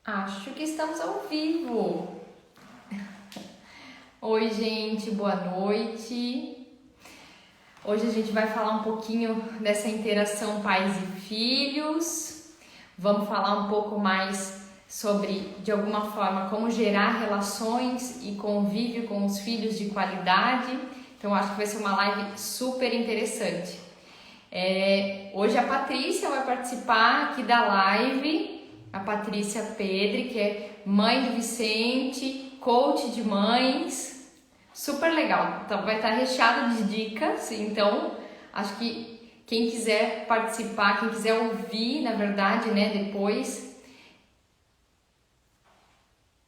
Acho que estamos ao vivo. Oi, gente, boa noite. Hoje a gente vai falar um pouquinho dessa interação pais e filhos. Vamos falar um pouco mais sobre, de alguma forma, como gerar relações e convívio com os filhos de qualidade. Então, acho que vai ser uma live super interessante. Hoje a Patrícia vai participar aqui da live. A Patrícia Pedri, que é mãe do Vicente, coach de mães, super legal. Então vai estar recheado de dicas, então acho que quem quiser participar, quem quiser ouvir, na verdade, né, depois.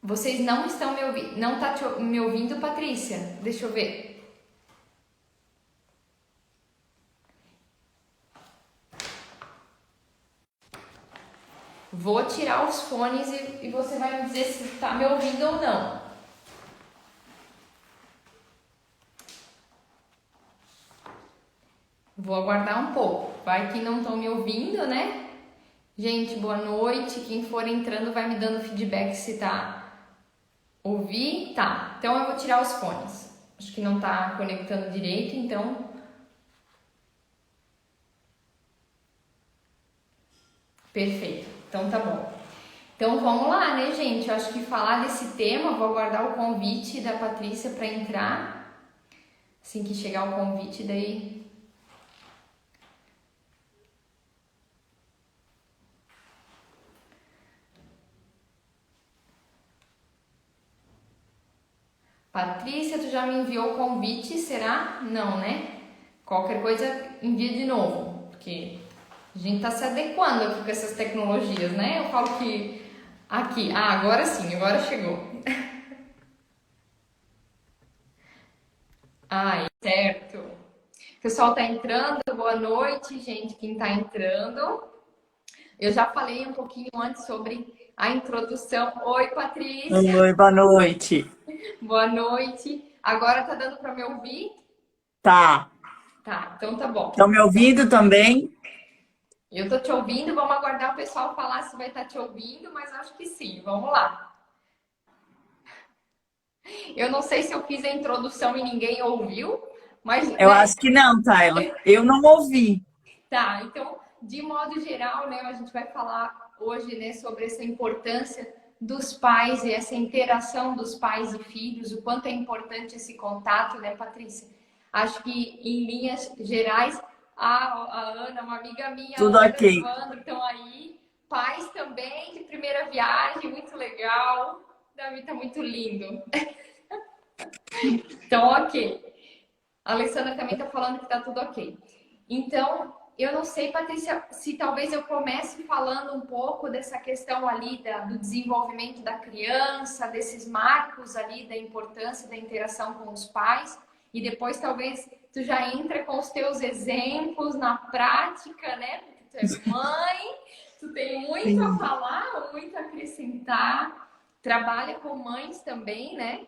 Vocês não estão me ouvindo, não tá me ouvindo, Patrícia? Deixa eu ver. Vou tirar os fones e você vai me dizer se está me ouvindo ou não. Vou aguardar um pouco. Vai que não estão me ouvindo, né? Gente, boa noite. Quem for entrando vai me dando feedback se tá ouvir. Tá, então eu vou tirar os fones. Acho que não tá conectando direito, então... Perfeito, então tá bom. Então vamos lá, né, gente? Eu acho que falar desse tema, vou aguardar o convite da Patrícia para entrar. Assim que chegar o convite, daí... Patrícia, tu já me enviou o convite, será? Não, né? Qualquer coisa envia de novo, porque a gente tá se adequando aqui com essas tecnologias, né? Eu falo que aqui, agora sim, agora chegou. Certo. O pessoal tá entrando, boa noite, gente, quem tá entrando. Eu já falei um pouquinho antes sobre a introdução. Oi, Patrícia. Oi, boa noite. Boa noite. Agora tá dando para me ouvir? Tá. Tá, então tá bom. Estão me ouvindo também? Eu tô te ouvindo, vamos aguardar o pessoal falar se vai estar te ouvindo, mas acho que sim. Vamos lá. Eu não sei se eu fiz a introdução e ninguém ouviu, mas, Eu né? acho que não, Tayla. Eu não ouvi. Tá, então, de modo geral, né, a gente vai falar hoje, né, sobre essa importância dos pais e essa interação dos pais e filhos, o quanto é importante esse contato, né, Patrícia? Acho que, em linhas gerais, a Ana, uma amiga minha, a Tudo Ana ok. e o Evandro estão aí, pais também de primeira viagem, muito legal. Davi tá muito lindo. Então, ok. A Alessandra também está falando que está tudo ok. Então, eu não sei, Patrícia, se talvez eu comece falando um pouco dessa questão ali do desenvolvimento da criança, desses marcos ali da importância da interação com os pais, e depois talvez tu já entra com os teus exemplos na prática, né? Porque tu é mãe, tu tem muito a Sim. falar, muito a acrescentar, trabalha com mães também, né?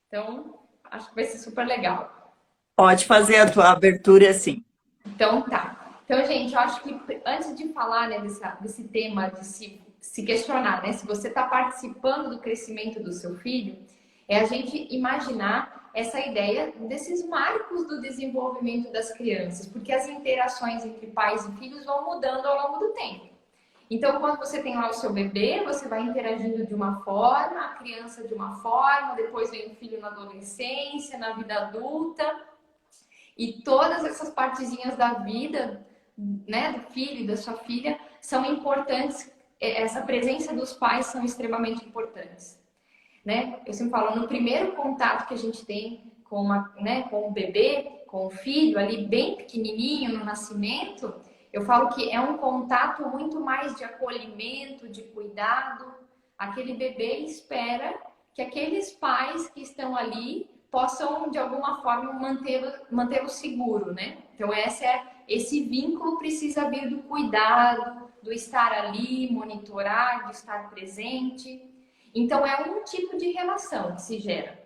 Então, acho que vai ser super legal. Pode fazer a tua abertura assim. Então tá. Então, gente, eu acho que antes de falar, né, desse tema de se questionar, né, se você está participando do crescimento do seu filho, é a gente imaginar essa ideia desses marcos do desenvolvimento das crianças, porque as interações entre pais e filhos vão mudando ao longo do tempo. Então, quando você tem lá o seu bebê, você vai interagindo de uma forma, a criança de uma forma, depois vem o filho na adolescência, na vida adulta. E todas essas partezinhas da vida, né, do filho e da sua filha, são importantes. Essa presença dos pais são extremamente importantes, né? Eu sempre falo, no primeiro contato que a gente tem com com o bebê, com o filho, ali bem pequenininho no nascimento, eu falo que é um contato muito mais de acolhimento, de cuidado. Aquele bebê espera que aqueles pais que estão ali possam, de alguma forma, mantê-lo seguro, né? Então, esse vínculo precisa vir do cuidado, do estar ali, monitorar, de estar presente. Então, é um tipo de relação que se gera.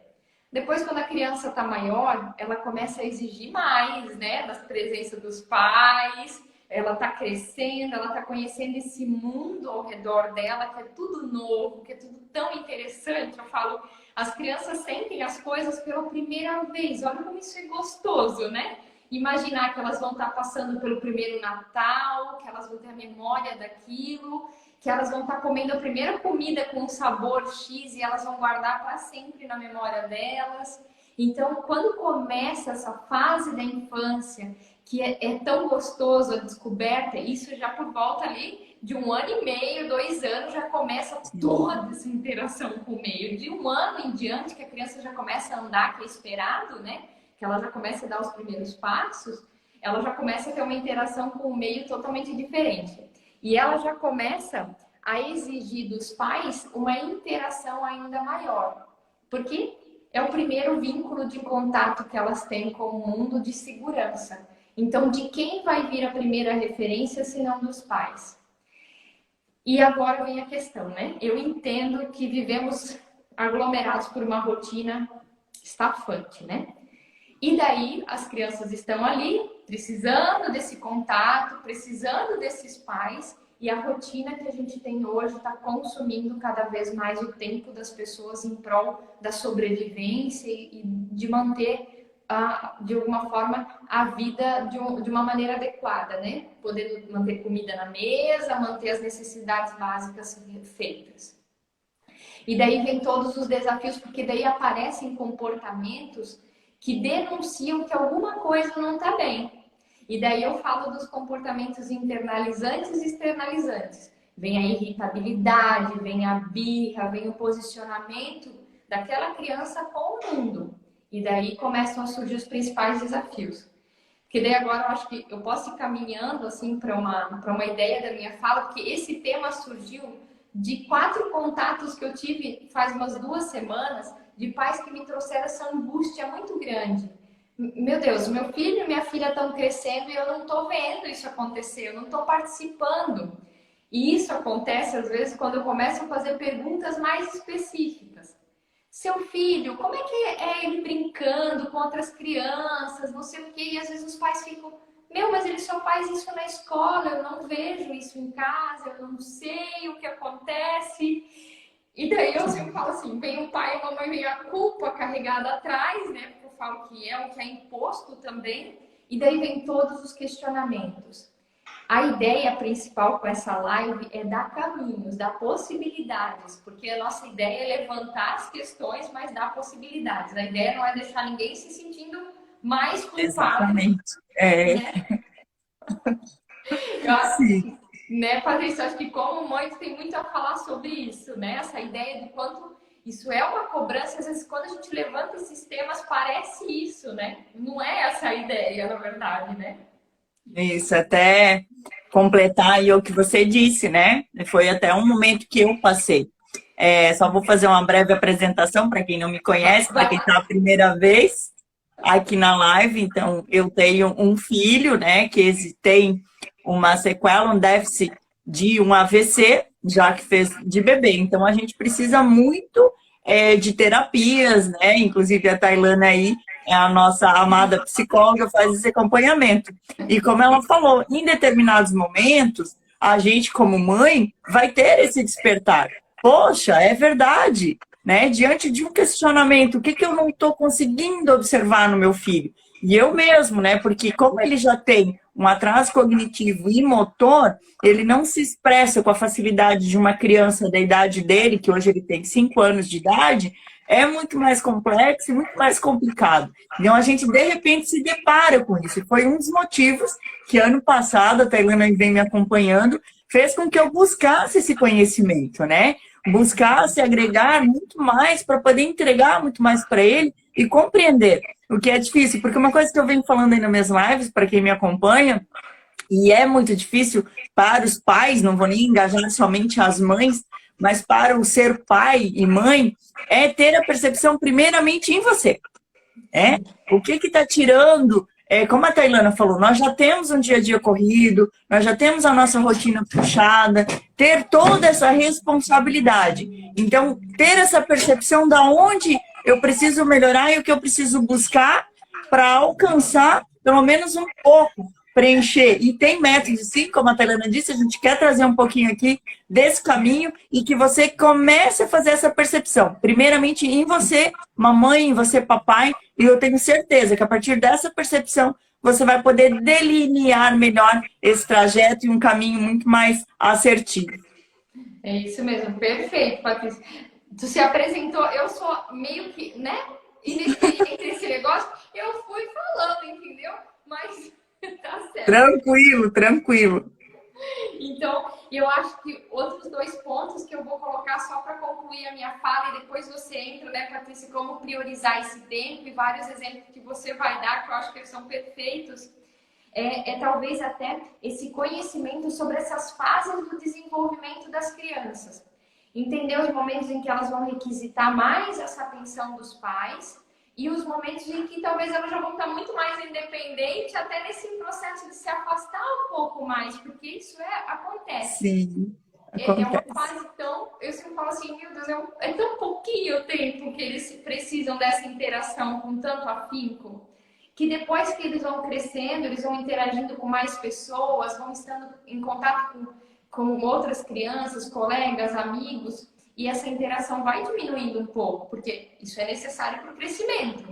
Depois, quando a criança está maior, ela começa a exigir mais, né? Da presença dos pais. ela está crescendo, ela está conhecendo esse mundo ao redor dela, que é tudo novo, que é tudo tão interessante. Eu falo, as crianças sentem as coisas pela primeira vez. Olha como isso é gostoso, né? Imaginar que elas vão estar passando pelo primeiro Natal, que elas vão ter a memória daquilo, que elas vão estar comendo a primeira comida com um sabor X e elas vão guardar para sempre na memória delas. Então, quando começa essa fase da infância, que é tão gostoso a descoberta, isso já por volta ali de 1 ano e meio, 2 anos, já começa toda essa interação com o meio. De 1 ano em diante, que a criança já começa a andar, que é esperado, né? Que ela já começa a dar os primeiros passos, ela já começa a ter uma interação com o meio totalmente diferente. E ela já começa a exigir dos pais uma interação ainda maior. Porque é o primeiro vínculo de contato que elas têm com o mundo de segurança. Então, de quem vai vir a primeira referência, se não dos pais? E agora vem a questão, né? Eu entendo que vivemos aglomerados por uma rotina estafante, né? E daí as crianças estão ali, precisando desse contato, precisando desses pais, e a rotina que a gente tem hoje está consumindo cada vez mais o tempo das pessoas em prol da sobrevivência e de manter, de alguma forma, a vida de uma maneira adequada, né? Poder manter comida na mesa, manter as necessidades básicas feitas. E daí vem todos os desafios, porque daí aparecem comportamentos que denunciam que alguma coisa não está bem. E daí eu falo dos comportamentos internalizantes e externalizantes. Vem a irritabilidade, vem a birra, vem o posicionamento daquela criança com o mundo. E daí começam a surgir os principais desafios. Porque daí agora eu acho que eu posso ir caminhando assim para uma ideia da minha fala, porque esse tema surgiu de 4 contatos que eu tive faz umas 2 semanas, de pais que me trouxeram essa angústia muito grande. Meu Deus, meu filho e minha filha estão crescendo e eu não estou vendo isso acontecer, eu não estou participando. E isso acontece às vezes quando eu começo a fazer perguntas mais específicas. Seu filho, como é que é ele brincando com outras crianças, não sei o quê, e às vezes os pais ficam, mas ele só faz isso na escola, eu não vejo isso em casa, eu não sei o que acontece. E daí eu sempre falo assim, vem o pai e a mamãe, vem a culpa carregada atrás, né? Porque eu falo que é o que é imposto também. E daí vem todos os questionamentos. A ideia principal com essa live é dar caminhos, dar possibilidades. Porque a nossa ideia é levantar as questões, mas dar possibilidades. A ideia não é deixar ninguém se sentindo mais culpado. Exatamente. É. Né? Sim. Né, Patrícia, acho que como mãe tu tem muito a falar sobre isso, né? Essa ideia de quanto isso é uma cobrança, às vezes quando a gente levanta esses temas parece isso, né? Não é essa a ideia, na verdade, né? Isso, até completar aí o que você disse, né? Foi até um momento que eu passei. Só vou fazer uma breve apresentação para quem não me conhece, para quem está a primeira vez aqui na live. Então, eu tenho um filho, né, que tem uma sequela, um déficit de um AVC, já que fez de bebê. Então, a gente precisa muito de terapias, né? Inclusive, a Tailana aí, a nossa amada psicóloga, faz esse acompanhamento. E como ela falou, em determinados momentos, a gente, como mãe, vai ter esse despertar. Poxa, é verdade, né? Diante de um questionamento, o que eu não estou conseguindo observar no meu filho? E eu mesmo, né? Porque como ele já tem um atraso cognitivo e motor, ele não se expressa com a facilidade de uma criança da idade dele, que hoje ele tem 5 anos de idade, é muito mais complexo e muito mais complicado. Então, a gente, de repente, se depara com isso. E foi um dos motivos que, ano passado, a Tailana vem me acompanhando, fez com que eu buscasse esse conhecimento, né? Buscasse agregar muito mais para poder entregar muito mais para ele e compreender. O que é difícil, porque uma coisa que eu venho falando aí nas minhas lives, para quem me acompanha, e é muito difícil para os pais, não vou nem engajar somente as mães, mas para o ser pai e mãe, é ter a percepção primeiramente em você. O que está tirando, como a Tailana falou, nós já temos um dia a dia corrido, nós já temos a nossa rotina puxada, ter toda essa responsabilidade. Então, ter essa percepção da onde eu preciso melhorar e o que eu preciso buscar para alcançar pelo menos um pouco preencher. E tem métodos, sim, como a Tailândia disse, a gente quer trazer um pouquinho aqui desse caminho e que você comece a fazer essa percepção. Primeiramente em você, mamãe, em você, papai, e eu tenho certeza que a partir dessa percepção você vai poder delinear melhor esse trajeto e um caminho muito mais assertivo. É isso mesmo, perfeito, Patrícia. Tu se apresentou, eu sou meio que, né, inexperiente nesse negócio, eu fui falando, entendeu? Mas tá certo. Tranquilo, tranquilo. Então, eu acho que outros dois pontos que eu vou colocar só para concluir a minha fala e depois você entra, né, Patrícia, como priorizar esse tempo e vários exemplos que você vai dar, que eu acho que eles são perfeitos, talvez até esse conhecimento sobre essas fases do desenvolvimento das crianças. Entender os momentos em que elas vão requisitar mais essa atenção dos pais e os momentos em que talvez elas já vão estar muito mais independentes, até nesse processo de se afastar um pouco mais, porque isso acontece. Sim, acontece. É uma fase tão... Eu sempre falo assim, meu Deus, é tão pouquinho o tempo que eles precisam dessa interação com tanto afinco, que depois que eles vão crescendo, eles vão interagindo com mais pessoas, vão estando em contato com outras crianças, colegas, amigos, e essa interação vai diminuindo um pouco, porque isso é necessário para o crescimento.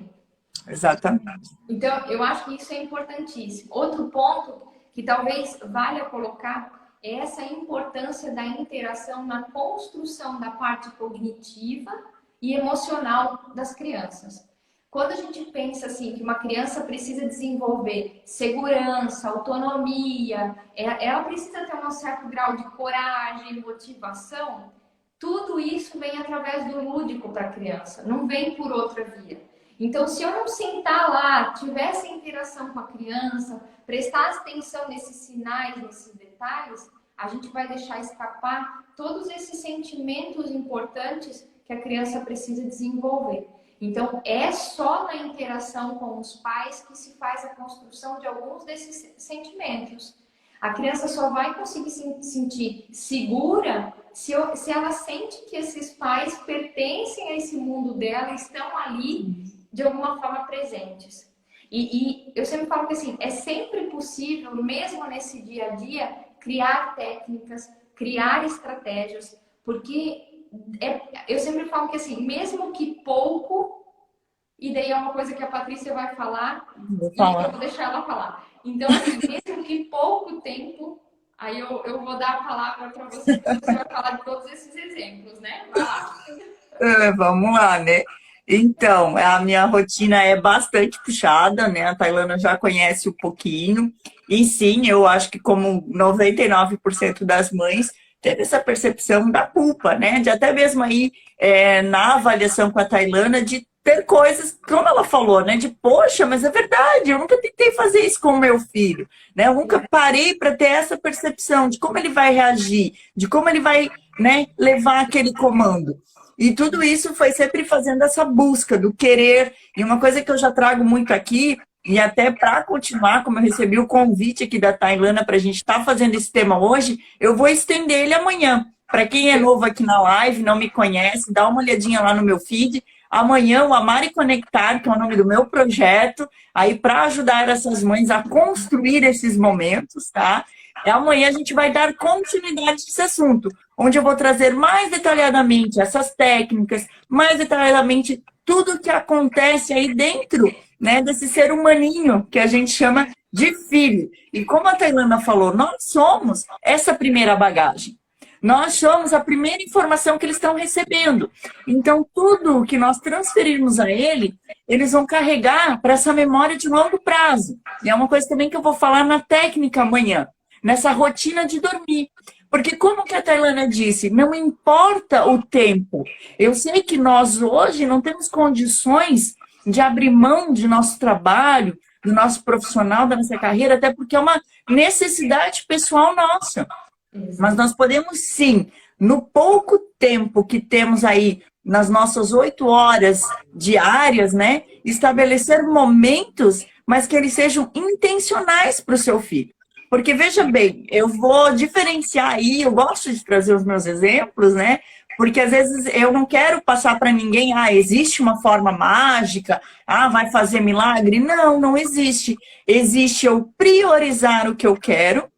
Exatamente. Então, eu acho que isso é importantíssimo. Outro ponto que talvez valha colocar é essa importância da interação na construção da parte cognitiva e emocional das crianças. Quando a gente pensa assim que uma criança precisa desenvolver segurança, autonomia, ela precisa ter um certo grau de coragem, motivação, tudo isso vem através do lúdico para a criança, não vem por outra via. Então, se eu não sentar lá, tiver essa interação com a criança, prestar atenção nesses sinais, nesses detalhes, a gente vai deixar escapar todos esses sentimentos importantes que a criança precisa desenvolver. Então, é só na interação com os pais que se faz a construção de alguns desses sentimentos. A criança só vai conseguir se sentir segura se ela sente que esses pais pertencem a esse mundo dela, estão ali de alguma forma presentes. E eu sempre falo que assim, é sempre possível, mesmo nesse dia a dia, criar técnicas, criar estratégias, porque eu sempre falo que assim, mesmo que pouco, e daí é uma coisa que a Patrícia vai falar, e eu vou deixar ela falar. Então, assim, mesmo que pouco tempo, aí eu vou dar a palavra para você, porque você vai falar de todos esses exemplos, né? Vai lá. Vamos lá, né? Então, a minha rotina é bastante puxada, né? A Tailândia já conhece um pouquinho. E sim, eu acho que como 99% das mães, teve essa percepção da culpa, né? De até mesmo aí, na avaliação com a Tailândia, de ter coisas, como ela falou, né? De, poxa, mas é verdade, eu nunca tentei fazer isso com o meu filho, né? Eu nunca parei para ter essa percepção de como ele vai reagir, de como ele vai, né, levar aquele comando. E tudo isso foi sempre fazendo essa busca do querer. E uma coisa que eu já trago muito aqui, e até para continuar, como eu recebi o convite aqui da Tailândia para a gente estar fazendo esse tema hoje, eu vou estender ele amanhã. Para quem é novo aqui na live, não me conhece, dá uma olhadinha lá no meu feed. Amanhã o Amar e Conectar, que é o nome do meu projeto, aí para ajudar essas mães a construir esses momentos, tá? Amanhã a gente vai dar continuidade nesse assunto, onde eu vou trazer mais detalhadamente essas técnicas, mais detalhadamente tudo o que acontece aí dentro, né, desse ser humaninho que a gente chama de filho. E como a Tailândia falou, nós somos essa primeira bagagem. Nós somos a primeira informação que eles estão recebendo. Então, tudo que nós transferirmos a eles vão carregar para essa memória de longo prazo. E é uma coisa também que eu vou falar na técnica amanhã, nessa rotina de dormir. Porque como que a Tailândia disse, não importa o tempo. Eu sei que nós hoje não temos condições de abrir mão de nosso trabalho, do nosso profissional, da nossa carreira, até porque é uma necessidade pessoal nossa. Mas nós podemos sim, no pouco tempo que temos aí, nas nossas 8 horas diárias, né, estabelecer momentos, mas que eles sejam intencionais para o seu filho. Porque, veja bem, eu vou diferenciar aí, eu gosto de trazer os meus exemplos, né? Porque às vezes eu não quero passar para ninguém, existe uma forma mágica, vai fazer milagre. Não, não existe. Existe eu priorizar o que eu quero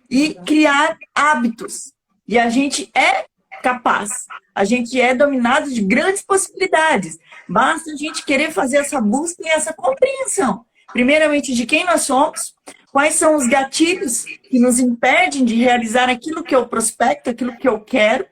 e criar hábitos. E a gente é capaz, a gente é dominado de grandes possibilidades. Basta a gente querer fazer essa busca e essa compreensão. Primeiramente, de quem nós somos, quais são os gatilhos que nos impedem de realizar aquilo que eu prospecto, aquilo que eu quero,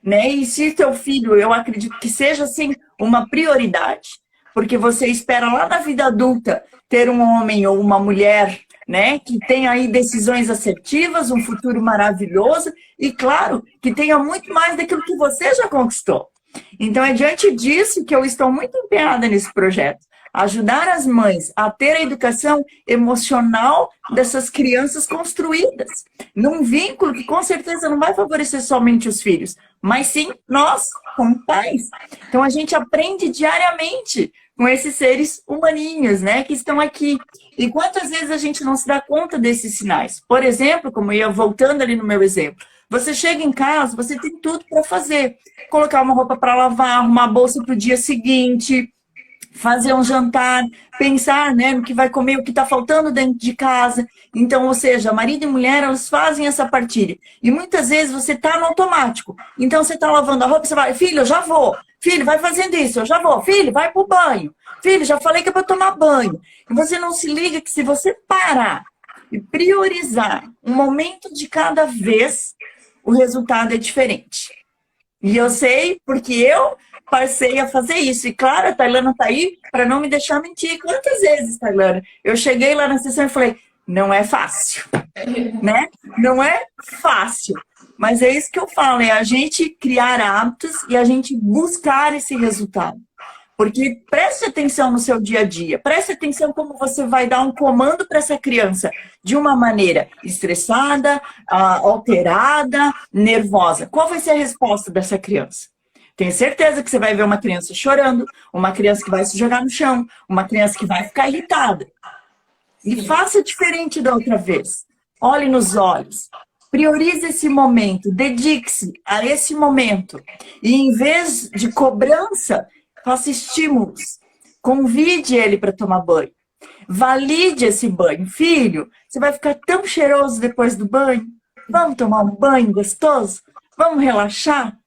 né? E se teu filho, eu acredito que seja, assim, uma prioridade, porque você espera lá na vida adulta ter um homem ou uma mulher, né, que tenha aí decisões assertivas, um futuro maravilhoso e, claro, que tenha muito mais daquilo que você já conquistou. Então, é diante disso que eu estou muito empenhada nesse projeto. Ajudar as mães a ter a educação emocional dessas crianças construídas. Num vínculo que, com certeza, não vai favorecer somente os filhos, mas sim nós, como pais. Então, a gente aprende diariamente com esses seres humaninhos, né, que estão aqui. E quantas vezes a gente não se dá conta desses sinais? Por exemplo, como eu ia voltando ali no meu exemplo, você chega em casa, você tem tudo para fazer. Colocar uma roupa para lavar, arrumar a bolsa para o dia seguinte, fazer um jantar, pensar, né, no que vai comer, o que está faltando dentro de casa. Então, ou seja, marido e mulher, elas fazem essa partilha. E muitas vezes você está no automático. Então, você está lavando a roupa, você vai, filho, eu já vou. Filho, vai fazendo isso, eu já vou. Filho, vai pro banho. Filho, já falei que é para tomar banho. E você não se liga que se você parar e priorizar um momento de cada vez, o resultado é diferente. E eu sei porque eu passei a fazer isso. E claro, a Tailana está aí para não me deixar mentir. Quantas vezes, Tailana, eu cheguei lá na sessão e falei, não é fácil, né? Não é fácil. Mas é isso que eu falo, é a gente criar hábitos e a gente buscar esse resultado. Porque preste atenção no seu dia a dia, preste atenção como você vai dar um comando para essa criança de uma maneira estressada, alterada, nervosa. Qual vai ser a resposta dessa criança? Tenho certeza que você vai ver uma criança chorando, uma criança que vai se jogar no chão, uma criança que vai ficar irritada. E faça diferente da outra vez. Olhe nos olhos. Priorize esse momento, dedique-se a esse momento. E em vez de cobrança, faça estímulos. Convide ele para tomar banho. Valide esse banho. Filho, você vai ficar tão cheiroso depois do banho. Vamos tomar um banho gostoso? Vamos relaxar?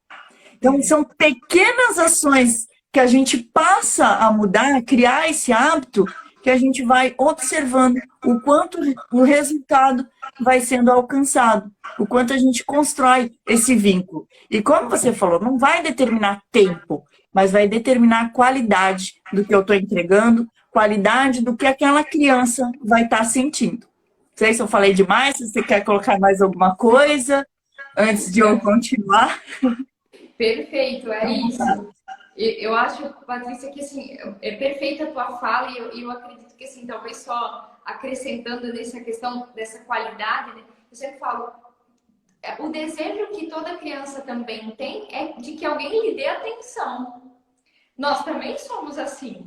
Então, são pequenas ações que a gente passa a mudar, a criar esse hábito, que a gente vai observando o quanto o resultado vai sendo alcançado, o quanto a gente constrói esse vínculo. E como você falou, não vai determinar tempo, mas vai determinar a qualidade do que eu estou entregando, qualidade do que aquela criança vai estar sentindo. Não sei se eu falei demais, se você quer colocar mais alguma coisa antes de eu continuar. Perfeito, é isso. Eu acho, Patrícia, que assim, é perfeita a tua fala e eu acredito que assim, talvez só acrescentando nessa questão dessa qualidade, né? Eu sempre falo, o desejo que toda criança também tem é de que alguém lhe dê atenção. Nós também somos assim,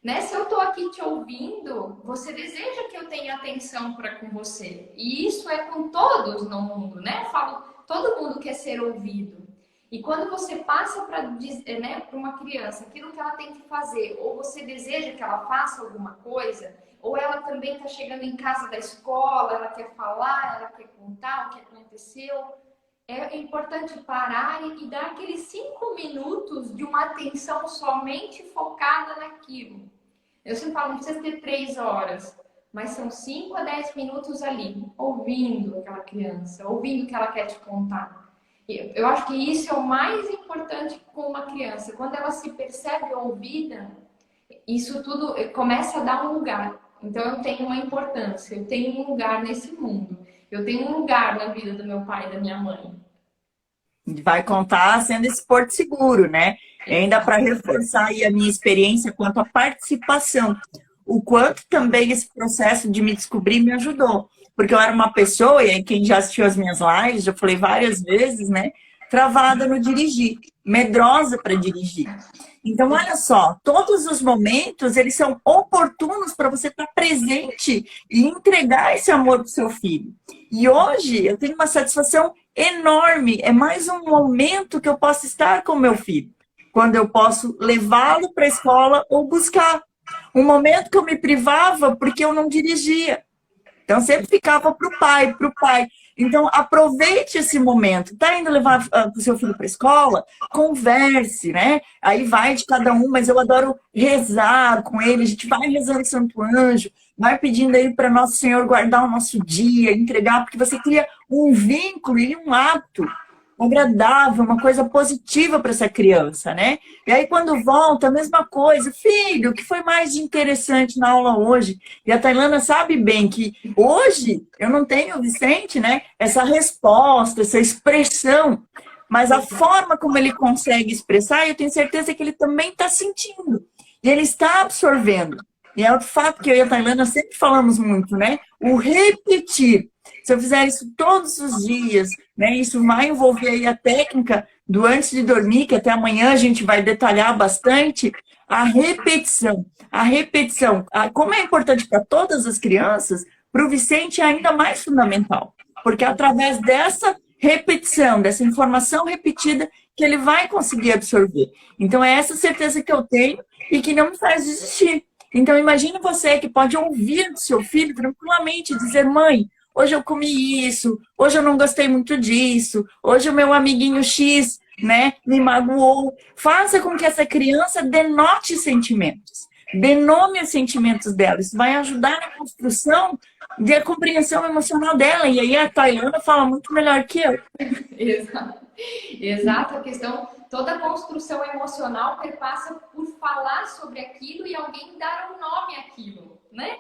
né? Se eu tô aqui te ouvindo, você deseja que eu tenha atenção para com você. E isso é com todos no mundo, né? Eu falo, todo mundo quer ser ouvido. E quando você passa para, né, para uma criança aquilo que ela tem que fazer, ou você deseja que ela faça alguma coisa, ou ela também está chegando em casa da escola, ela quer falar, ela quer contar o que aconteceu, é importante parar e dar aqueles 5 minutos de uma atenção somente focada naquilo. Eu sempre falo, não precisa ter 3 horas, mas são 5 a 10 minutos ali, ouvindo aquela criança, ouvindo o que ela quer te contar. Eu acho que isso é o mais importante com uma criança. Quando ela se percebe ouvida, isso tudo começa a dar um lugar. Então, eu tenho uma importância, eu tenho um lugar nesse mundo. Eu tenho um lugar na vida do meu pai e da minha mãe. Vai contar sendo esse porto seguro, né? E ainda para reforçar aí a minha experiência quanto à participação. O quanto também esse processo de me descobrir me ajudou. Porque eu era uma pessoa, e aí quem já assistiu as minhas lives, já falei várias vezes, né? travada no dirigir, medrosa para dirigir. Então, olha só, todos os momentos, eles são oportunos para você estar presente e entregar esse amor para o seu filho. E hoje, eu tenho uma satisfação enorme. É mais um momento que eu posso estar com o meu filho. Quando eu posso levá-lo para a escola ou buscar. Um momento que eu me privava porque eu não dirigia. Então, sempre ficava para o pai, para o pai. Então, aproveite esse momento. Tá indo levar o seu filho para a escola? Converse, né? Aí vai de cada um, mas eu adoro rezar com ele. A gente vai rezando Santo Anjo, vai pedindo aí para Nosso Senhor guardar o nosso dia, entregar, porque você cria um vínculo e um hábito agradável, uma coisa positiva para essa criança, né? E aí, quando volta, a mesma coisa. Filho, o que foi mais de interessante na aula hoje? E a Tailândia sabe bem que hoje eu não tenho, Vicente, né? Essa resposta, essa expressão, mas a forma como ele consegue expressar, eu tenho certeza que ele também está sentindo. E ele está absorvendo. E é o fato que eu e a Tailândia sempre falamos muito, né? O repetir. Se eu fizer isso todos os dias, né, isso vai envolver aí a técnica do antes de dormir, que até amanhã a gente vai detalhar bastante, a repetição. A repetição, como é importante para todas as crianças, para o Vicente é ainda mais fundamental. Porque é através dessa repetição, dessa informação repetida, que ele vai conseguir absorver. Então é essa certeza que eu tenho e que não me faz desistir. Então imagine você que pode ouvir do seu filho tranquilamente dizer: mãe, hoje eu comi isso, hoje eu não gostei muito disso, hoje o meu amiguinho X, né, me magoou. Faça com que essa criança denote sentimentos, denome os sentimentos dela. Isso vai ajudar na construção da compreensão emocional dela. E aí a Tailândia fala muito melhor que eu. Exato. Exato, a questão, toda a construção emocional perpassa por falar sobre aquilo e alguém dar um nome àquilo, né?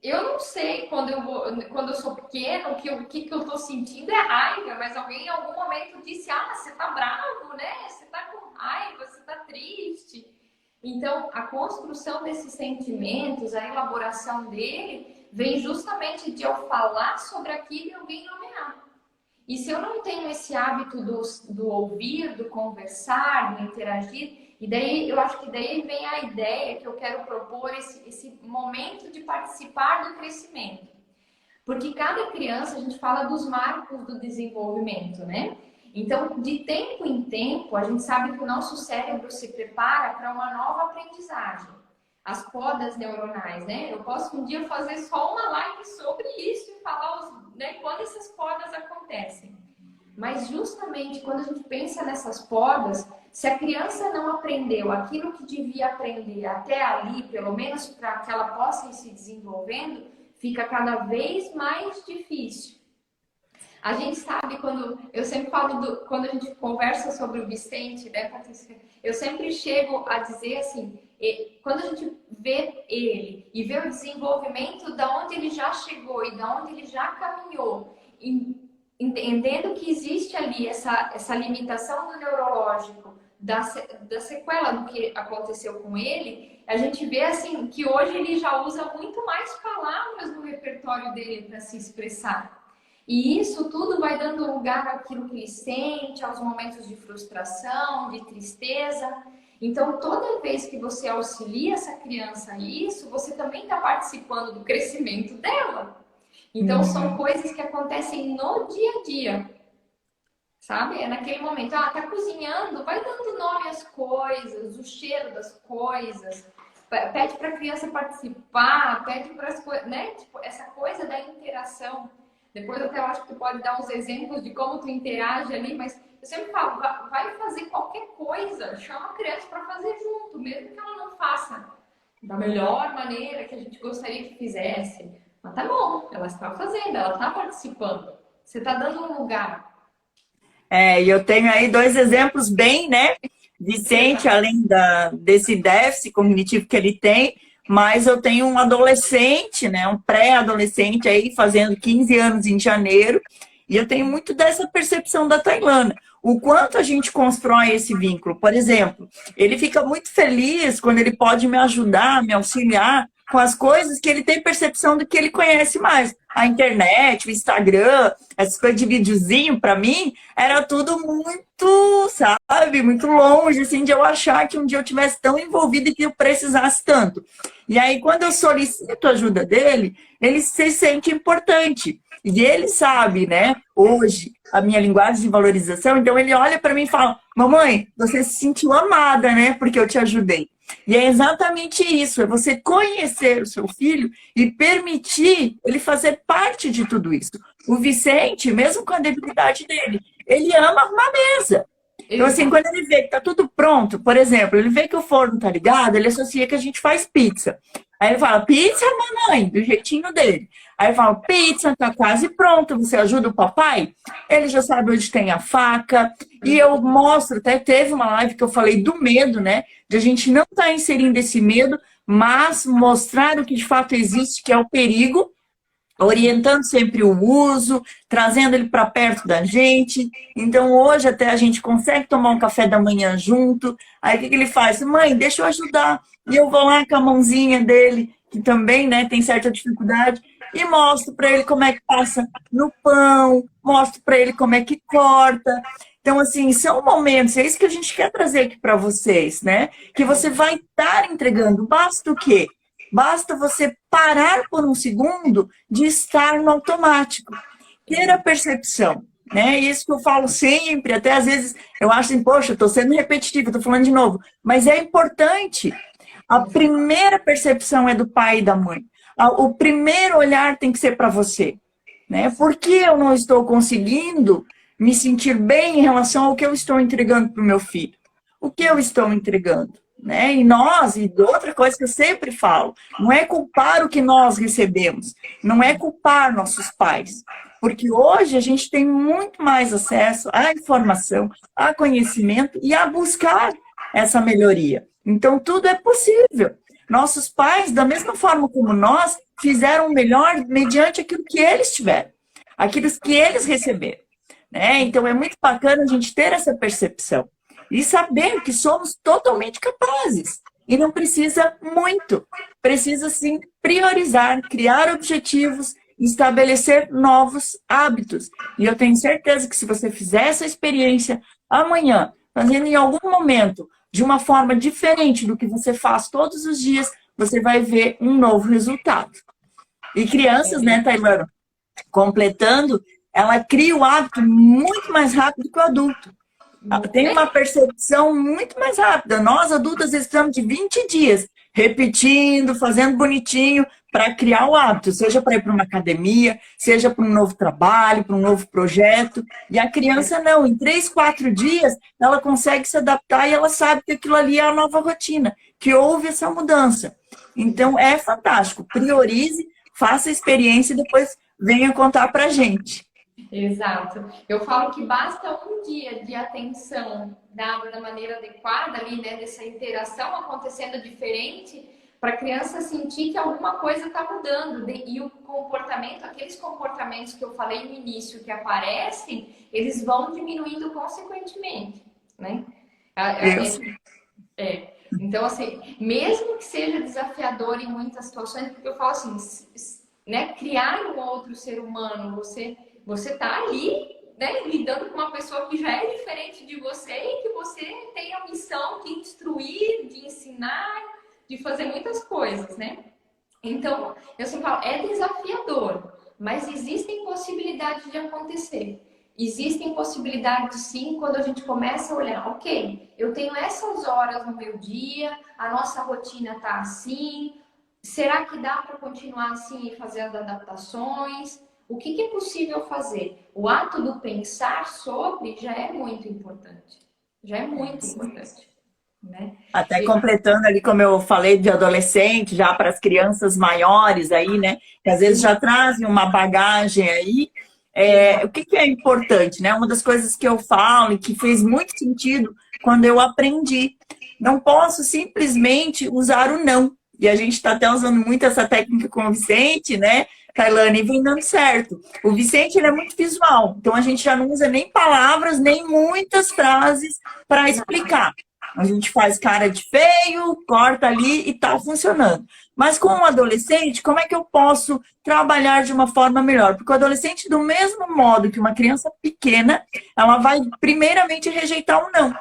Eu não sei quando eu sou pequena, o que eu tô sentindo é raiva, mas alguém em algum momento disse: ah, você tá bravo, né? Você tá com raiva, você tá triste. Então, a construção desses sentimentos, a elaboração dele, vem justamente de eu falar sobre aquilo e alguém nomear. E se eu não tenho esse hábito do ouvir, do conversar, do interagir, e daí eu acho que daí vem a ideia que eu quero propor, esse momento de participar do crescimento. Porque cada criança, a gente fala dos marcos do desenvolvimento, né? Então, de tempo em tempo, a gente sabe que o nosso cérebro se prepara para uma nova aprendizagem. As podas neuronais, né? Eu posso um dia fazer só uma live sobre isso e falar né, quando essas podas acontecem. Mas justamente quando a gente pensa nessas podas, se a criança não aprendeu aquilo que devia aprender até ali, pelo menos para que ela possa ir se desenvolvendo, fica cada vez mais difícil. A gente sabe, eu sempre falo, quando a gente conversa sobre o Vicente, né, Patrícia, eu sempre chego a dizer assim, quando a gente vê ele e vê o desenvolvimento da onde ele já chegou e da onde ele já caminhou, entendendo que existe ali essa limitação do neurológico, da sequela do que aconteceu com ele, a gente vê assim que hoje ele já usa muito mais palavras no repertório dele para se expressar. E isso tudo vai dando lugar àquilo que ele sente, aos momentos de frustração, de tristeza. Então, toda vez que você auxilia essa criança a isso, você também está participando do crescimento dela. Então, são coisas que acontecem no dia a dia, sabe? É naquele momento, tá cozinhando, vai dando nome às coisas, o cheiro das coisas, pede para a criança participar, pede para as coisas, né? Tipo, essa coisa da interação. Depois até eu acho que tu pode dar uns exemplos de como tu interage ali, mas eu sempre falo, vai fazer qualquer coisa, chama a criança para fazer junto, mesmo que ela não faça da melhor maneira que a gente gostaria que fizesse. Mas tá bom, ela está fazendo, ela está participando. Você está dando um lugar. E eu tenho aí 2 exemplos bem, né? Vicente, além desse déficit cognitivo que ele tem, mas eu tenho um adolescente, né? Um pré-adolescente aí, fazendo 15 anos em janeiro, e eu tenho muito dessa percepção da Tailândia. O quanto a gente constrói esse vínculo. Por exemplo, ele fica muito feliz quando ele pode me ajudar, me auxiliar com as coisas que ele tem percepção do que ele conhece mais. A internet, o Instagram, essas coisas de videozinho, para mim, era tudo muito, sabe, muito longe, assim, de eu achar que um dia eu tivesse tão envolvida e que eu precisasse tanto. E aí, quando eu solicito a ajuda dele, ele se sente importante. E ele sabe, né, hoje, a minha linguagem de valorização, então ele olha para mim e fala, mamãe, você se sentiu amada, né, porque eu te ajudei. E é exatamente isso, é você conhecer o seu filho e permitir ele fazer parte de tudo isso. O Vicente, mesmo com a debilidade dele, ele ama arrumar mesa. Então, assim, quando ele vê que tá tudo pronto, por exemplo, ele vê que o forno tá ligado, ele associa que a gente faz pizza. Aí ele fala, pizza, mamãe, do jeitinho dele. Aí eu falo, pizza, tá quase pronta, você ajuda o papai? Ele já sabe onde tem a faca. E eu mostro, até teve uma live que eu falei do medo, né? De a gente não estar inserindo esse medo, mas mostrar o que de fato existe, que é o perigo, orientando sempre o uso, trazendo ele para perto da gente. Então, hoje até a gente consegue tomar um café da manhã junto. Aí, o que ele faz? Mãe, deixa eu ajudar. E eu vou lá com a mãozinha dele, que também, né, tem certa dificuldade, e mostro para ele como é que passa no pão, mostro para ele como é que corta. Então, assim, são momentos, é isso que a gente quer trazer aqui para vocês, né? Que você vai estar entregando. Basta o quê? Basta você parar por um segundo de estar no automático. Ter a percepção, né? Isso que eu falo sempre, até às vezes eu acho assim, poxa, estou sendo repetitiva, estou falando de novo. Mas é importante. A primeira percepção é do pai e da mãe. O primeiro olhar tem que ser para você, né? Por que eu não estou conseguindo me sentir bem em relação ao que eu estou entregando para o meu filho? O que eu estou entregando? Né? E outra coisa que eu sempre falo, não é culpar o que nós recebemos, não é culpar nossos pais, porque hoje a gente tem muito mais acesso à informação, a conhecimento e a buscar essa melhoria. Então, tudo é possível. Nossos pais, da mesma forma como nós, fizeram o melhor mediante aquilo que eles tiveram, aquilo que eles receberam. Né? Então, é muito bacana a gente ter essa percepção e saber que somos totalmente capazes. E não precisa muito. Precisa, sim, priorizar, criar objetivos, estabelecer novos hábitos. E eu tenho certeza que se você fizer essa experiência amanhã, fazendo em algum momento, de uma forma diferente do que você faz todos os dias, você vai ver um novo resultado. E crianças, né, Tailano, completando, ela cria o hábito muito mais rápido que o adulto. Tem uma percepção muito mais rápida. Nós, adultas, estamos de 20 dias repetindo, fazendo bonitinho para criar o hábito, seja para ir para uma academia, seja para um novo trabalho, para um novo projeto. E a criança não, em 3, 4 dias, ela consegue se adaptar e ela sabe que aquilo ali é a nova rotina, que houve essa mudança. Então, é fantástico. Priorize, faça a experiência e depois venha contar para a gente. Exato. Eu falo que basta um dia de atenção dada da maneira adequada ali, né, dessa interação acontecendo diferente, para a criança sentir que alguma coisa está mudando. E o comportamento, aqueles comportamentos que eu falei no início que aparecem, eles vão diminuindo consequentemente, né? Então, assim, mesmo que seja desafiador em muitas situações, porque eu falo assim, né, criar um outro ser humano, você tá ali, né, lidando com uma pessoa que já é diferente de você e que você tem a missão de instruir, de ensinar, de fazer muitas coisas, né? Então, eu sempre falo, é desafiador, mas existem possibilidades de acontecer. Existem possibilidades, sim, quando a gente começa a olhar, ok, eu tenho essas horas no meu dia, a nossa rotina tá assim, será que dá para continuar assim e fazer as adaptações? O que é possível fazer? O ato do pensar sobre já é muito importante. Já é muito importante. Né? Até completando ali, como eu falei, de adolescente, já para as crianças maiores aí, né? Que às vezes já trazem uma bagagem aí. O que é importante, né? Uma das coisas que eu falo e que fez muito sentido quando eu aprendi. Não posso simplesmente usar o não. E a gente está até usando muito essa técnica com o Vicente, né, Tailane, e vem dando certo. O Vicente, ele é muito visual, então a gente já não usa nem palavras, nem muitas frases para explicar. A gente faz cara de feio, corta ali e tá funcionando. Mas com um adolescente, como é que eu posso trabalhar de uma forma melhor? Porque o adolescente, do mesmo modo que uma criança pequena, ela vai primeiramente rejeitar um não.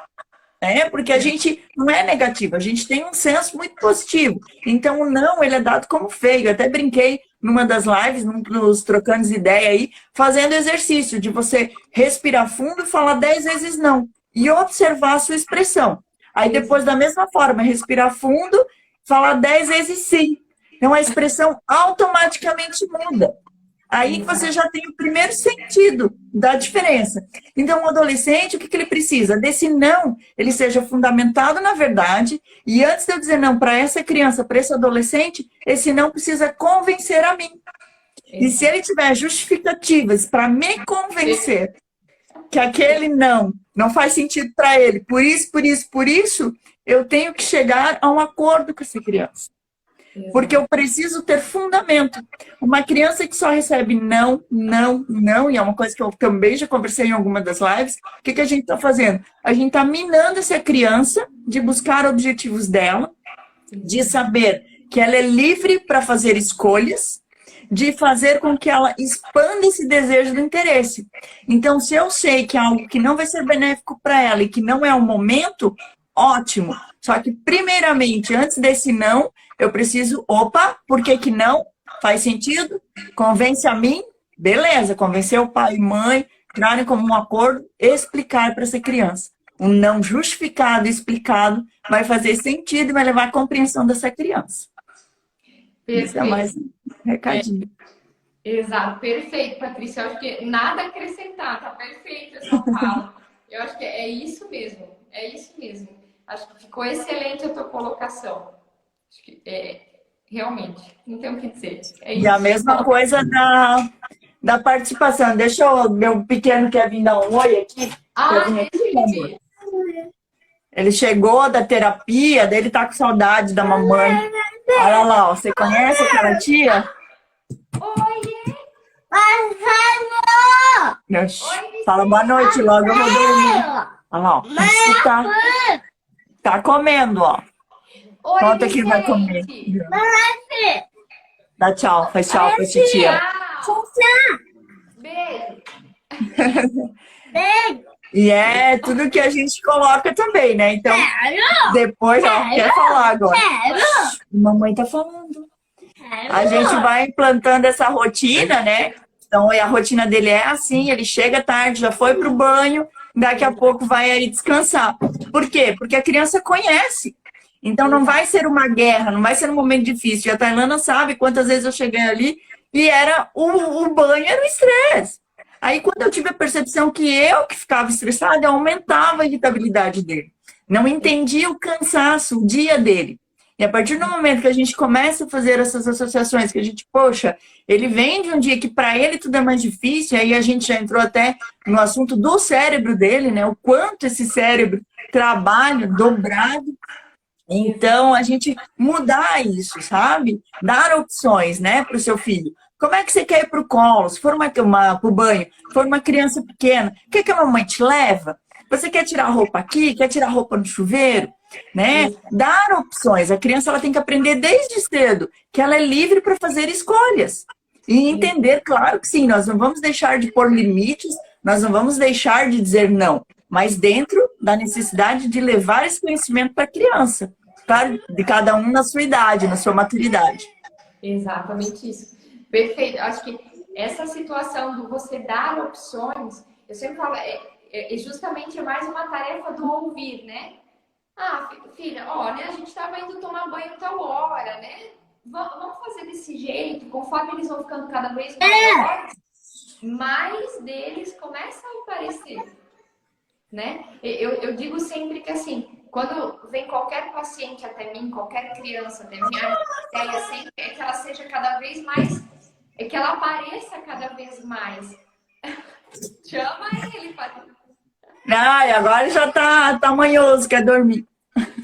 Porque a gente não é negativo, a gente tem um senso muito positivo. Então, o não, ele é dado como feio. Eu até brinquei numa das lives, nos trocando ideia aí, fazendo exercício de você respirar fundo e falar 10 vezes não. E observar a sua expressão. Aí, depois, da mesma forma, respirar fundo, falar 10 vezes sim. Então, a expressão automaticamente muda. Aí você já tem o primeiro sentido da diferença. Então, o adolescente, o que ele precisa? Desse não, ele seja fundamentado na verdade, e antes de eu dizer não para essa criança, para esse adolescente, esse não precisa convencer a mim. E se ele tiver justificativas para me convencer que aquele não faz sentido para ele, por isso, eu tenho que chegar a um acordo com essa criança. Porque eu preciso ter fundamento. Uma criança que só recebe não, e é uma coisa que eu também já conversei em alguma das lives, o que a gente está fazendo? A gente está minando essa criança de buscar objetivos dela, de saber que ela é livre para fazer escolhas, de fazer com que ela expanda esse desejo do interesse. Então, se eu sei que é algo que não vai ser benéfico para ela e que não é o momento, ótimo. Só que, primeiramente, antes desse não, eu preciso, por que não? Faz sentido? Convence a mim? Beleza, convencer o pai e mãe, entrarem como um acordo, explicar para essa criança. Um não justificado, explicado, vai fazer sentido e vai levar à compreensão dessa criança. Perfeito. Isso é mais um recadinho. Exato, perfeito, Patrícia. Eu acho que nada a acrescentar, tá perfeito essa fala. Eu acho que é isso mesmo, Acho que ficou excelente a tua colocação. Acho que realmente, não tem o que dizer. E a mesma coisa da participação. Deixa o meu pequeno quer vir dar um oi aqui. Entendi. Ele chegou da terapia, dele tá com saudade da mamãe. Olha lá, você conhece aquela tia? Oi! Fala boa noite, logo eu vou dormir. Olha lá, ó. Tá comendo, ó. Oi, conta que vai comer. Dá tchau, faz tchau pra titia. Beijo. E é tudo que a gente coloca também, né? Então, depois ela quer falar agora. Mamãe tá falando. A gente vai implantando essa rotina, né? Então, a rotina dele é assim, ele chega tarde, já foi pro banho, daqui a pouco vai aí descansar. Por quê? Porque a criança conhece. Então, não vai ser uma guerra, não vai ser um momento difícil. E a Tailana sabe quantas vezes eu cheguei ali e era o banho era o estresse. Aí, quando eu tive a percepção que eu que ficava estressada, eu aumentava a irritabilidade dele. Não entendia o cansaço, o dia dele. E a partir do momento que a gente começa a fazer essas associações, que a gente, poxa, ele vem de um dia que para ele tudo é mais difícil, aí a gente já entrou até no assunto do cérebro dele, né? O quanto esse cérebro trabalha dobrado. Então, a gente mudar isso, sabe? Dar opções, né, para o seu filho. Como é que você quer ir para o colo? Se for para o banho, se for uma criança pequena, quer que a mamãe te leva? Você quer tirar a roupa aqui? Quer tirar a roupa no chuveiro? Né? Dar opções. A criança ela tem que aprender desde cedo que ela é livre para fazer escolhas. E entender, claro que sim, nós não vamos deixar de pôr limites, nós não vamos deixar de dizer não, mas dentro da necessidade de levar esse conhecimento para a criança, claro, de cada um na sua idade, na sua maturidade. Exatamente isso. Perfeito. Acho que essa situação do você dar opções, eu sempre falo, justamente é mais uma tarefa do ouvir, né? Ah, filha, ó, né, a gente estava indo tomar banho tal hora, né? Vamos fazer desse jeito, conforme eles vão ficando cada vez maiores, mais deles começam a aparecer, né? Eu digo sempre que, assim, quando vem qualquer paciente até mim, qualquer criança até mim, a ideia sempre é que ela seja cada vez mais, é que ela apareça cada vez mais. Chama ele, Patrícia. Ai, agora já tá manhoso, quer dormir.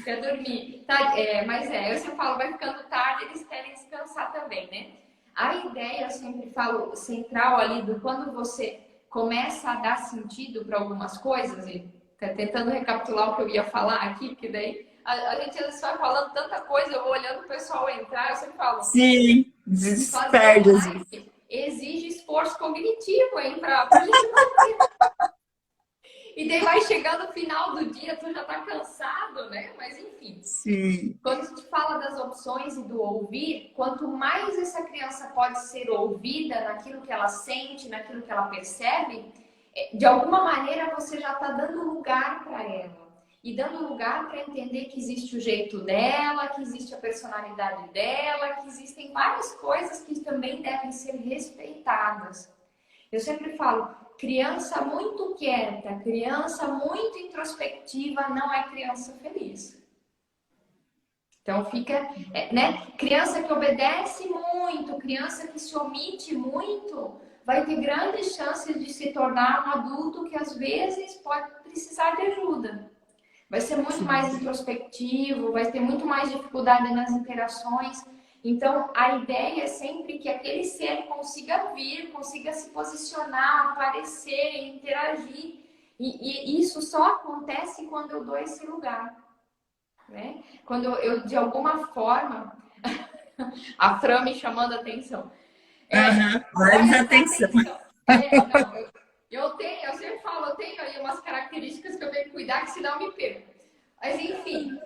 Quer dormir. Tá, mas eu sempre falo, vai ficando tarde, eles querem descansar também, né? A ideia, eu sempre falo, central ali, do quando você começa a dar sentido para algumas coisas, Tá tentando recapitular o que eu ia falar aqui, porque daí a gente às vezes vai falando tanta coisa, eu vou olhando o pessoal entrar, eu sempre falo. Sim, Fazer desperde às vezes. live exige esforço cognitivo, hein, pra gente manter. E daí vai chegando no final do dia, tu já tá cansado, né? Mas enfim. Sim. Quando a gente fala das opções e do ouvir, quanto mais essa criança pode ser ouvida naquilo que ela sente, naquilo que ela percebe, de alguma maneira você já está dando lugar para ela. E dando lugar para entender que existe o jeito dela, que existe a personalidade dela, que existem várias coisas que também devem ser respeitadas. Eu sempre falo, criança muito quieta, criança muito introspectiva não é criança feliz. Então fica, né? Criança que obedece muito, criança que se omite muito, vai ter grandes chances de se tornar um adulto que às vezes pode precisar de ajuda. Vai ser muito mais introspectivo, vai ter muito mais dificuldade nas interações. Então, a ideia é sempre que aquele ser consiga vir, consiga se posicionar, aparecer, interagir. E isso só acontece quando eu dou esse lugar, né? Quando eu de alguma forma, a Fran me chamando a atenção. Mais atenção. Não, eu sempre falo, eu tenho aí umas características que eu tenho que cuidar, que senão eu me perco. Mas enfim,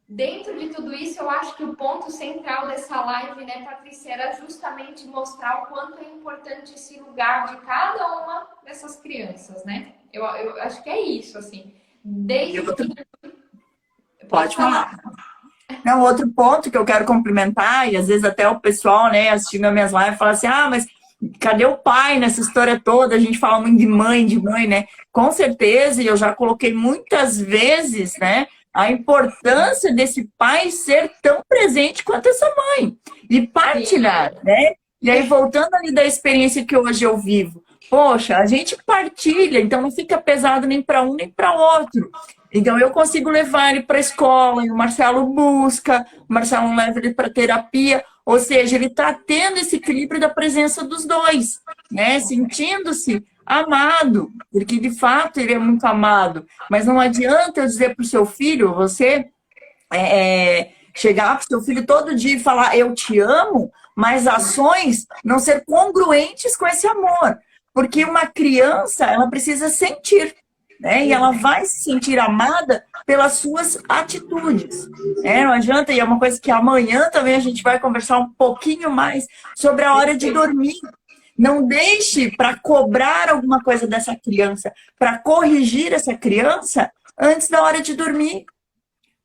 dentro de tudo isso, eu acho que o ponto central dessa live, né, Patrícia, era justamente mostrar o quanto é importante esse lugar de cada uma dessas crianças, né? Eu acho que é isso, assim. Desde Pode falar. Não, outro ponto que eu quero complementar, e às vezes até o pessoal, né, assistindo as minhas lives, fala assim, mas cadê o pai nessa história toda? A gente fala muito de mãe, né? Com certeza, e eu já coloquei muitas vezes, né, a importância desse pai ser tão presente quanto essa mãe. E partilhar, né? E aí, voltando ali da experiência que hoje eu vivo, poxa, a gente partilha, então não fica pesado nem para um nem para outro. Então, eu consigo levar ele para a escola, e o Marcelo busca, o Marcelo leva ele para terapia, ou seja, ele está tendo esse equilíbrio da presença dos dois, né? Sentindo-se amado, porque de fato ele é muito amado. Mas não adianta eu dizer para o seu filho, você chegar para o seu filho todo dia e falar eu te amo, mas ações não ser congruentes com esse amor. Porque uma criança, ela precisa sentir. Né? E ela vai se sentir amada pelas suas atitudes. Né? Não adianta, e é uma coisa que amanhã também a gente vai conversar um pouquinho mais sobre a hora de dormir. Não deixe para cobrar alguma coisa dessa criança, para corrigir essa criança antes da hora de dormir.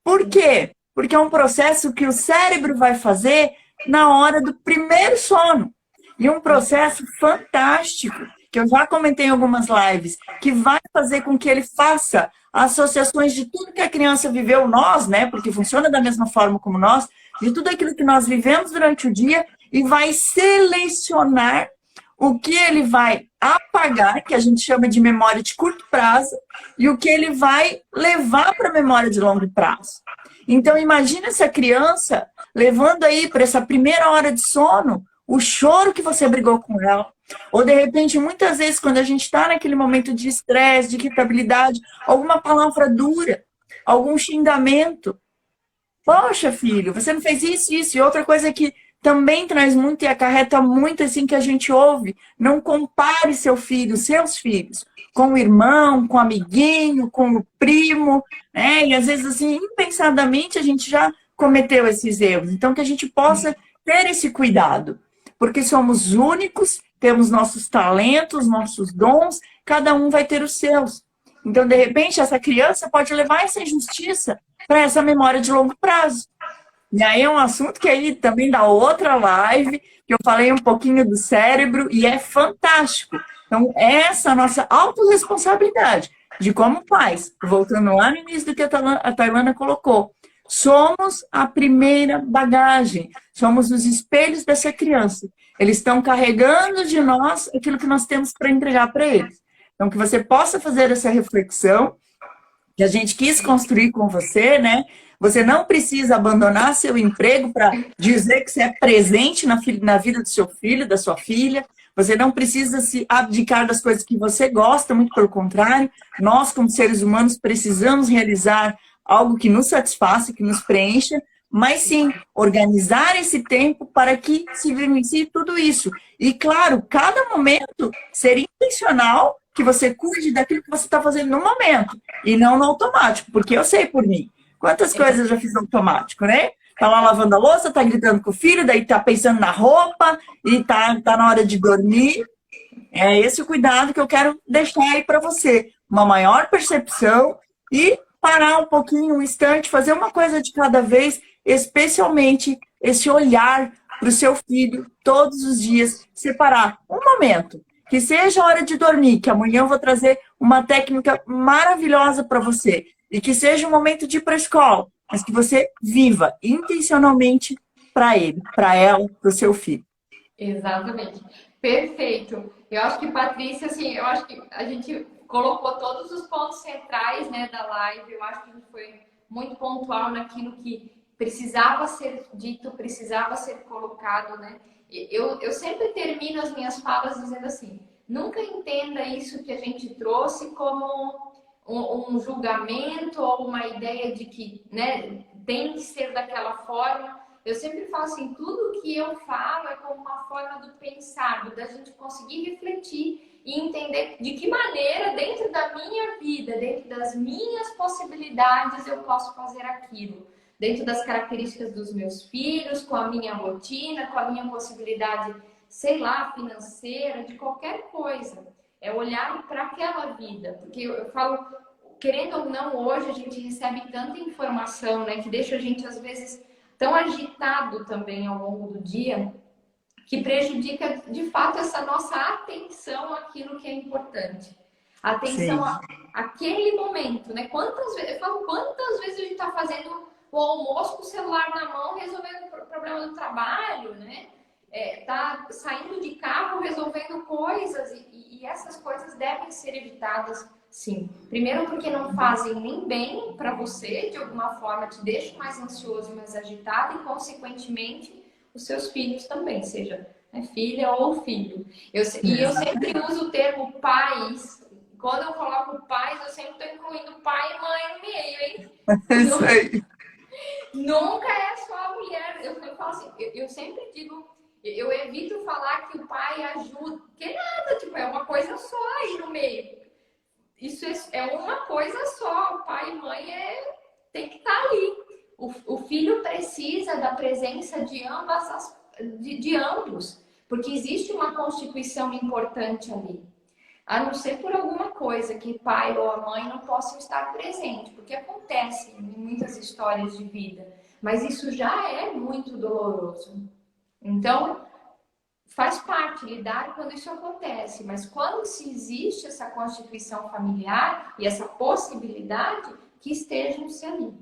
Por quê? Porque é um processo que o cérebro vai fazer na hora do primeiro sono. E um processo fantástico, que eu já comentei em algumas lives, que vai fazer com que ele faça associações de tudo que a criança viveu, nós, né? Porque funciona da mesma forma como nós, de tudo aquilo que nós vivemos durante o dia, e vai selecionar o que ele vai apagar, que a gente chama de memória de curto prazo, e o que ele vai levar para a memória de longo prazo. Então, imagina essa criança levando aí para essa primeira hora de sono o choro que você brigou com ela. Ou, de repente, muitas vezes, quando a gente está naquele momento de estresse, de irritabilidade, alguma palavra dura, algum xingamento. Poxa, filho, você não fez isso, isso. E outra coisa que também traz muito e acarreta muito, assim, que a gente ouve. Não compare seu filho, seus filhos, com o irmão, com o amiguinho, com o primo, né? E, às vezes, assim, impensadamente, a gente já cometeu esses erros. Então, que a gente possa ter esse cuidado. Porque somos únicos, temos nossos talentos, nossos dons, cada um vai ter os seus. Então, de repente, essa criança pode levar essa injustiça para essa memória de longo prazo. E aí é um assunto que aí também dá outra live, que eu falei um pouquinho do cérebro, e é fantástico. Então, essa é a nossa autorresponsabilidade de como pais, voltando lá no início do que a Tailana colocou, somos a primeira bagagem, somos os espelhos dessa criança. Eles estão carregando de nós aquilo que nós temos para entregar para eles. Então, que você possa fazer essa reflexão, que a gente quis construir com você, né? Você não precisa abandonar seu emprego para dizer que você é presente na vida do seu filho, da sua filha. Você não precisa se abdicar das coisas que você gosta, muito pelo contrário. Nós, como seres humanos, precisamos realizar algo que nos satisfaça, que nos preencha, mas sim, organizar esse tempo para que se vivencie tudo isso. E, claro, cada momento ser intencional, que você cuide daquilo que você está fazendo no momento, e não no automático, porque eu sei por mim. Quantas coisas eu já fiz no automático, né? Tá lá lavando a louça, tá gritando com o filho, daí tá pensando na roupa, e tá na hora de dormir. É esse o cuidado que eu quero deixar aí para você. Uma maior percepção e parar um pouquinho, um instante, fazer uma coisa de cada vez, especialmente esse olhar para o seu filho todos os dias, separar um momento, que seja a hora de dormir, que amanhã eu vou trazer uma técnica maravilhosa para você, e que seja um momento de ir para a escola, mas que você viva intencionalmente para ele, para ela, para o seu filho. Exatamente. Perfeito. Eu acho que, Patrícia, assim, eu acho que a gente colocou todos os pontos centrais, né, da live. Eu acho que a gente foi muito pontual naquilo que precisava ser dito, precisava ser colocado, né? Eu sempre termino as minhas falas dizendo assim, nunca entenda isso que a gente trouxe como um julgamento ou uma ideia de que, né, tem que ser daquela forma. Eu sempre falo assim, tudo que eu falo é como uma forma do pensar, da gente conseguir refletir e entender de que maneira, dentro da minha vida, dentro das minhas possibilidades, eu posso fazer aquilo. Dentro das características dos meus filhos, com a minha rotina, com a minha possibilidade, sei lá, financeira, de qualquer coisa. É olhar para aquela vida. Porque eu falo, querendo ou não, hoje a gente recebe tanta informação, né, que deixa a gente, às vezes, tão agitado também ao longo do dia, que prejudica de fato essa nossa atenção àquilo que é importante. Atenção àquele momento, né? Quantas vezes, eu falo, quantas vezes a gente está fazendo o almoço com o celular na mão, resolvendo o problema do trabalho, né? Tá saindo de carro, resolvendo coisas, e essas coisas devem ser evitadas, sim. Primeiro porque não fazem nem bem para você, de alguma forma te deixam mais ansioso e mais agitado, e consequentemente os seus filhos também, seja, né, filha ou filho. E eu sempre uso o termo pais. Quando eu coloco pais, eu sempre estou incluindo pai e mãe no meio, hein? Isso aí. Nunca é só a mulher. Eu falo assim, eu sempre digo, eu evito falar que o pai ajuda, porque nada, tipo, é uma coisa só aí no meio. Isso é uma coisa só, o pai e mãe tem que estar ali. O filho precisa da presença de de ambos, porque existe uma constituição importante ali. A não ser por alguma coisa que o pai ou a mãe não possam estar presentes, porque acontece em muitas histórias de vida, mas isso já é muito doloroso. Então, faz parte lidar quando isso acontece, mas quando se existe essa constituição familiar e essa possibilidade, que estejam-se ali.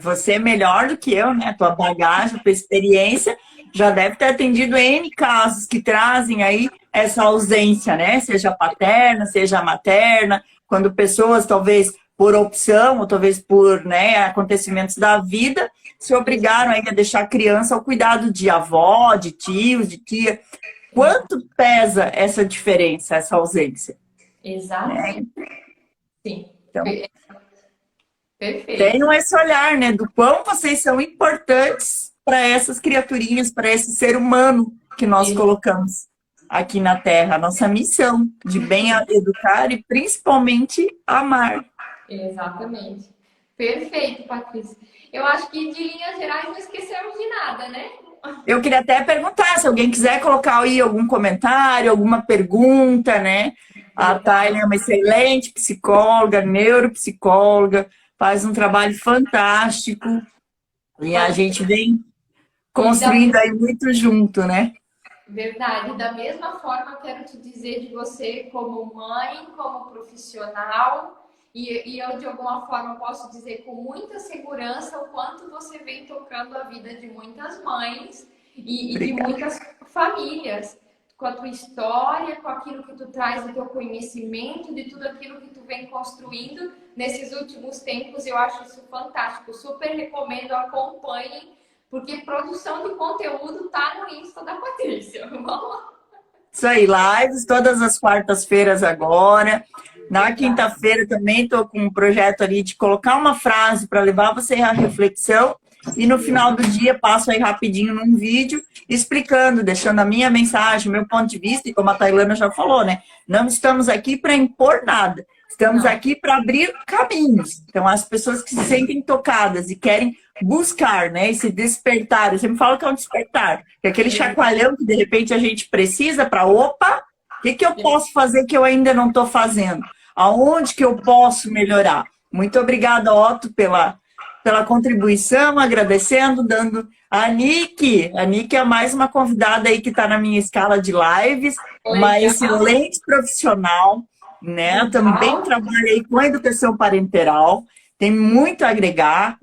Você é melhor do que eu, né? Tua bagagem, tua experiência, já deve ter atendido N casos que trazem aí essa ausência, né? Seja paterna, seja materna, quando pessoas, talvez por opção, ou talvez por, né, acontecimentos da vida, se obrigaram aí a deixar a criança ao cuidado de avó, de tios, de tia. Quanto pesa essa diferença, essa ausência? Exatamente. Sim. Então, Perfeito. tenham esse olhar, né, do quão vocês são importantes para essas criaturinhas, para esse ser humano que nós colocamos aqui na Terra. A nossa missão de bem educar e principalmente amar. Exatamente. Perfeito, Patrícia. Eu acho que de linhas gerais não esquecemos de nada, né? Eu queria até perguntar, se alguém quiser colocar aí algum comentário, alguma pergunta, né? A Thalia é uma excelente psicóloga, neuropsicóloga, faz um trabalho fantástico e a gente vem construindo aí muito junto, né? Verdade. Da mesma forma, eu quero te dizer de você como mãe, como profissional, e eu, de alguma forma, posso dizer com muita segurança o quanto você vem tocando a vida de muitas mães e de muitas famílias, com a tua história, com aquilo que tu traz do teu conhecimento, de tudo aquilo que tu vem construindo nesses últimos tempos. Eu acho isso fantástico. Super recomendo, acompanhem, porque produção de conteúdo tá no Insta da Patrícia. Vamos lá. Isso aí, lives todas as quartas-feiras agora. Na quinta-feira também estou com um projeto ali de colocar uma frase para levar você à reflexão. E no final do dia passo aí rapidinho num vídeo explicando, deixando a minha mensagem, o meu ponto de vista. E como a Tailana já falou, né? Não estamos aqui para impor nada. Estamos aqui para abrir caminhos. Então, as pessoas que se sentem tocadas e querem buscar, né, esse despertar, eu sempre falo que é um despertar, que é aquele chacoalhão que de repente a gente precisa para, opa, o que eu posso fazer que eu ainda não estou fazendo? Aonde que eu posso melhorar? Muito obrigada, Otto, pela contribuição, agradecendo, dando a Nick. A Nick é mais uma convidada aí que está na minha escala de lives, uma excelente profissional, né? Também trabalhei com educação parenteral, tem muito a agregar.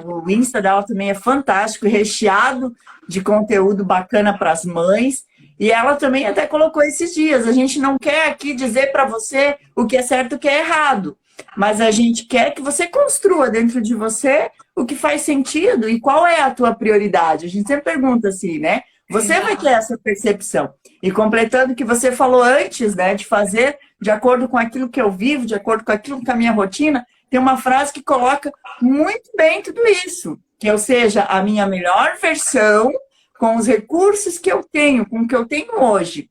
O Insta dela também é fantástico, recheado de conteúdo bacana para as mães. E ela também até colocou esses dias: a gente não quer aqui dizer para você o que é certo e o que é errado, mas a gente quer que você construa dentro de você o que faz sentido e qual é a tua prioridade. A gente sempre pergunta assim, né? Você vai ter essa percepção. E completando o que você falou antes, né, de fazer de acordo com aquilo que eu vivo, de acordo com aquilo que é a minha rotina, tem uma frase que coloca muito bem tudo isso. Que eu seja a minha melhor versão com os recursos que eu tenho, com o que eu tenho hoje.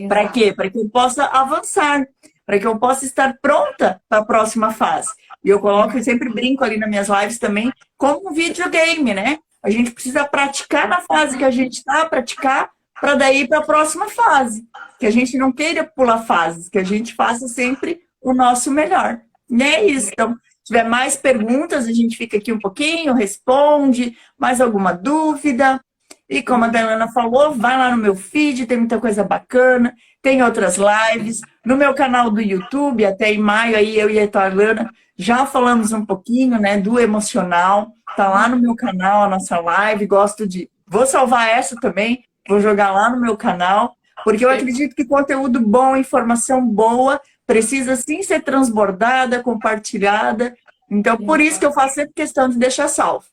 Para quê? Para que eu possa avançar, para que eu possa estar pronta para a próxima fase. E eu coloco, eu sempre brinco ali nas minhas lives também, como um videogame, né? A gente precisa praticar na fase que a gente está, praticar para daí ir para a próxima fase. Que a gente não queira pular fases, que a gente faça sempre o nosso melhor. E é isso. Então, se tiver mais perguntas, a gente fica aqui um pouquinho, responde, mais alguma dúvida. E como a Tailana falou, vai lá no meu feed, tem muita coisa bacana, tem outras lives. No meu canal do YouTube, até em maio, aí eu e a Tailana já falamos um pouquinho, né, do emocional. Tá lá no meu canal, a nossa live. Gosto de... Vou salvar essa também, vou jogar lá no meu canal, porque eu acredito que conteúdo bom, informação boa, precisa sim ser transbordada, compartilhada. Então, por isso que eu faço sempre questão de deixar salvo.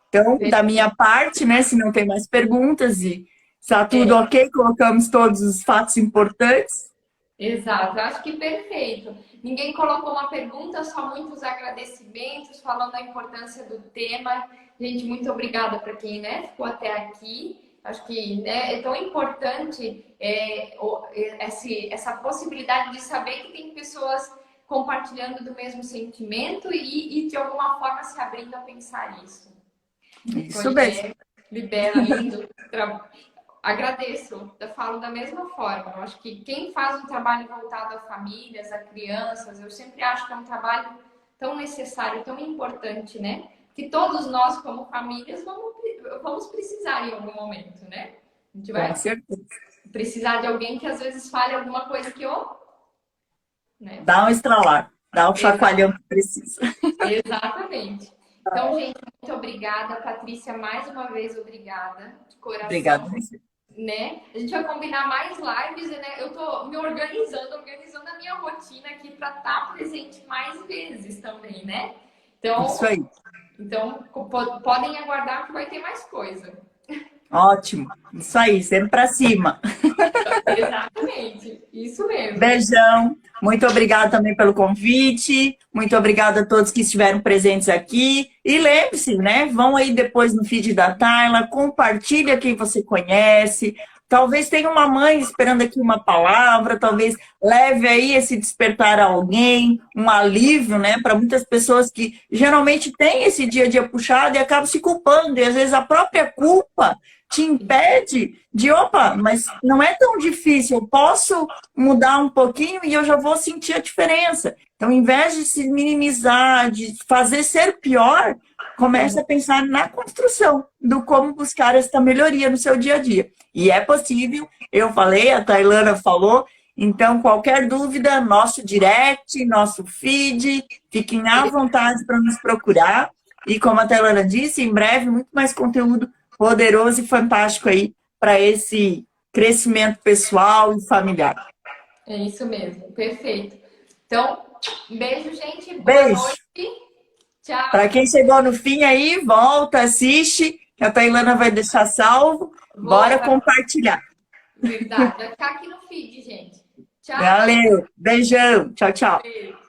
Então, da minha parte, né, se não tem mais perguntas e está tudo ok, colocamos todos os fatos importantes. Exato, eu acho que perfeito. Ninguém colocou uma pergunta, só muitos agradecimentos, falando da importância do tema. Gente, muito obrigada para quem, né, ficou até aqui. Acho que, né, é tão importante essa possibilidade de saber que tem pessoas compartilhando do mesmo sentimento e de alguma forma se abrindo a pensar isso. Isso mesmo. Libera, lindo. Agradeço, eu falo da mesma forma. Eu acho que quem faz um trabalho voltado a famílias, a crianças, eu sempre acho que é um trabalho tão necessário, tão importante, né? Que todos nós, como famílias, vamos precisar em algum momento, né? A gente vai precisar de alguém que às vezes fale alguma coisa que né? Dá um estralar, dá um chacoalhão que precisa. Exatamente. Então, gente, muito obrigada. Patrícia, mais uma vez, obrigada. De coração. Obrigada. Né? A gente vai combinar mais lives, né? Eu tô me organizando a minha rotina aqui para estar presente mais vezes também, né? Então, isso aí. Então, podem aguardar que vai ter mais coisa. Ótimo. Isso aí, sempre para cima. Exatamente. Isso mesmo. Beijão. Muito obrigada também pelo convite. Muito obrigada a todos que estiveram presentes aqui. E lembre-se, né? Vão aí depois no feed da Tayla, compartilha quem você conhece. Talvez tenha uma mãe esperando aqui uma palavra, talvez leve aí esse despertar a alguém, um alívio, né? Para muitas pessoas que geralmente têm esse dia a dia puxado e acabam se culpando. E às vezes a própria culpa te impede de, opa, mas não é tão difícil, eu posso mudar um pouquinho e eu já vou sentir a diferença. Então, em vez de se minimizar, de fazer ser pior, comece a pensar na construção do como buscar essa melhoria no seu dia a dia. E é possível, eu falei, a Tailana falou, então qualquer dúvida, nosso direct, nosso feed, fiquem à vontade para nos procurar. E como a Tailana disse, em breve muito mais conteúdo poderoso e fantástico aí para esse crescimento pessoal e familiar. É isso mesmo, perfeito. Então, um beijo, gente. Boa noite. Tchau. Para quem chegou no fim aí, volta, assiste, que a Tailana vai deixar salvo. Bora compartilhar. Verdade. Vai ficar aqui no feed, gente. Tchau. Valeu, beijão, tchau, tchau. Beijo.